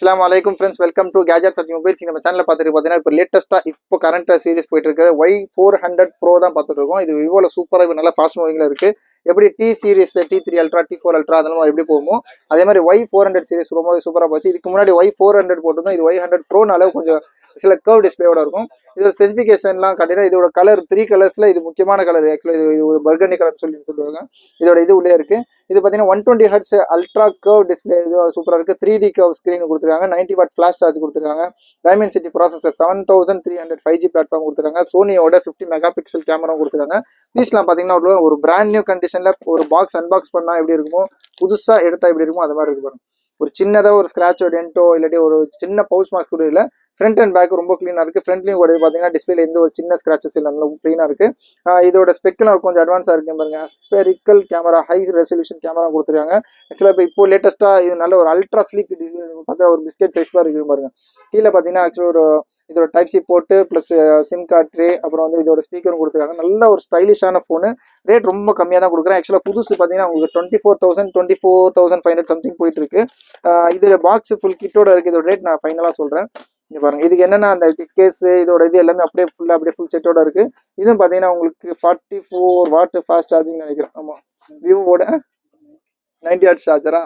அஸ்ஸலாமு அலைக்கும் friends, welcome to gadgets and mobiles. நம்ம சேனலில் பார்த்துட்டு பார்த்தீங்கன்னா இப்போ லேட்டஸ்ட்டாக இப்போ கரண்ட் சீரிஸ் போயிட்டு இருக்கு Y400 Pro தான் பார்த்துட்டு இருக்கோம். இது விவோவில் சூப்பராக இப்போ நல்லா ஃபாஸ்ட் மூவிங்கில் இருக்குது. எப்படி D series T3 ultra T4 ultra அதெல்லாம் எப்படி போகுமோ அதே மாதிரி Y400 சீரிஸ் ரொம்பவே சூப்பராக போச்சு. இதுக்கு முன்னாடி Y400 போட்டிருந்தோம். இது Y100 Proனால கொஞ்சம் சில கர்வ் டிஸ்பிளேயோட இருக்கும். இதோட ஸ்பெசிஃபிகேஷன்லாம் கண்டிப்பாக இதோட கலர் 3 கலர்ஸில் இது முக்கியமான கலர். ஆக்சுவலாக இது ஒரு பர்கனி கலர் சொல்லுவாங்க. இதோட இது உள்ளே இருக்குது. இது பார்த்தீங்கன்னா 120 Hz அல்ட்ரா கர்வ் டிஸ்பிளே சூப்பராக இருக்குது. 3D கர்வ் ஸ்க்ரீன் கொடுத்துருக்காங்க. 90 வாட் ஃபிளாஷ் சார்ஜ் கொடுத்துருக்காங்க. டைமென்சிட்டி ப்ராசஸர் 7300 5G பிளாட்ஃபார்ம் கொடுத்துருக்காங்க. சோனியோட 50 மெகா பிக்சல் கேமரா கொடுத்துருக்காங்க. பீஸ்லாம் பார்த்தீங்கன்னா ஒரு பிராண்ட் நியூ கண்டிஷனில் ஒரு பாக்ஸ் அன்பாக்ஸ் பண்ணால் எப்படி இருக்குமோ, புதுசாக எடுத்தால் எப்படி இருக்குமோ அது மாதிரி இருக்கு பாருங்க. ஒரு சின்னதாக ஒரு ஸ்க்ராச்சோ டென்ட்டோ இல்லாட்டி ஒரு சின்ன பவுச் மாஸ்க் கூட இல்லை. ஃப்ரண்ட் அண்ட் பேக் ரொம்ப க்ளீனாக இருக்குது. ஃப்ரண்ட்லையும் கூட பார்த்தீங்கன்னா டிஸ்பிளே எந்த ஒரு சின்ன ஸ்க்ராச்சஸ் இல்லை, நல்லா க்ளீனாக இருக்குது. இதோட ஸ்பெக்கெலாம் கொஞ்சம் அட்வான்ஸாக இருக்குது பாருங்க. Spherical camera, high resolution camera கொடுத்துருக்காங்க. ஆக்சுவலாக இப்போ லேட்டஸ்ட்டாக இது நல்ல ஒரு அல்ட்ரா ஸ்லீக் பார்த்தா ஒரு பிஸ்கெட் சைஸ் மாதிரி இருக்குது பாருங்க. கீழே பார்த்தீங்கன்னா ஆக்சுவலாக ஒரு இதோட டைப் சி போட்டு ப்ளஸ் சிம் கார்டு ட்ரே, அப்புறம் வந்து இதோட ஸ்பீக்கரும் கொடுத்துருக்காங்க. நல்ல ஒரு ஸ்டைலிஷான ஃபோனு. ரேட் ரொம்ப கம்மியாக தான் கொடுக்குறேன். ஆக்சுவலாக புதுசு பார்த்தீங்கன்னா உங்களுக்கு 24,500 சம்திங் போயிட்டு இருக்கு. இதோட பாக்ஸ் ஃபுல் கிட்டோட இருக்குது. இதோட ரேட் நான் ஃபைனலாக சொல்கிறேன். இங்கே பாருங்க, இதுக்கு என்னென்னா அந்த கேஸு இதோட இது எல்லாமே அப்படியே ஃபுல் செட்டோட இருக்குது. இதுவும் பார்த்தீங்கன்னா உங்களுக்கு 44 வாட் ஃபாஸ்ட் சார்ஜிங் நினைக்கிறேன். ஆமாம், விவோவோட 90 வாட் சார்ஜரா?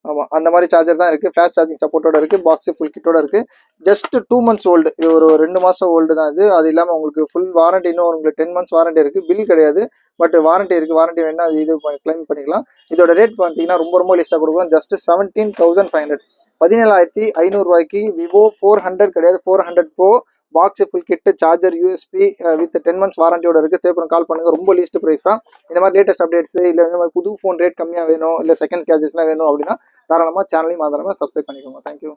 ஆமாம், அந்த மாதிரி சார்ஜர் தான் இருக்குது. ஃபாஸ்ட் சார்ஜிங் சப்போர்ட்டோட இருக்குது. பாக்ஸு ஃபுல் கிட்டோட இருக்குது. Just 2 months old. இது ஒரு 2 மாதம் ஓல்டு தான் இது. அது இல்லாமல் உங்களுக்கு ஃபுல் வாரண்டி, இன்னும் உங்களுக்கு 10 months வாரண்டி இருக்குது. பில் கிடையாது, பட் வாரண்டி இருக்குது. வாரண்டி வேணால் அது இது கிளைம் பண்ணிக்கலாம். இதோட ரேட் பார்த்தீங்கன்னா ரொம்ப லிஸ்ட்டாக கொடுக்கும். ஜஸ்ட் 17,500 17,500 விவோ 400 கிடையாது, 400 Pro box full kit, charger, USB with 10 months வாரண்டியோட இருக்குது. தேவைப்படும் கால் பண்ணுங்கள். ரொம்ப லீஸ்ட் ப்ரைஸ் தான். இந்த மாதிரி லேட்டஸ்ட் அப்டேட்ஸ் இல்லை இந்த மாதிரி புது ஃபோன் ரேட் கம்மியாக வேணும், இல்லை செகண்ட் கேஜஸ்லாம் வேணும் அப்படின்னா தாராளமாக சேனலையும் ஆதாரமாக சப்ஸ்கிரைப் பண்ணிக்கோங்க. தேங்க்யூ.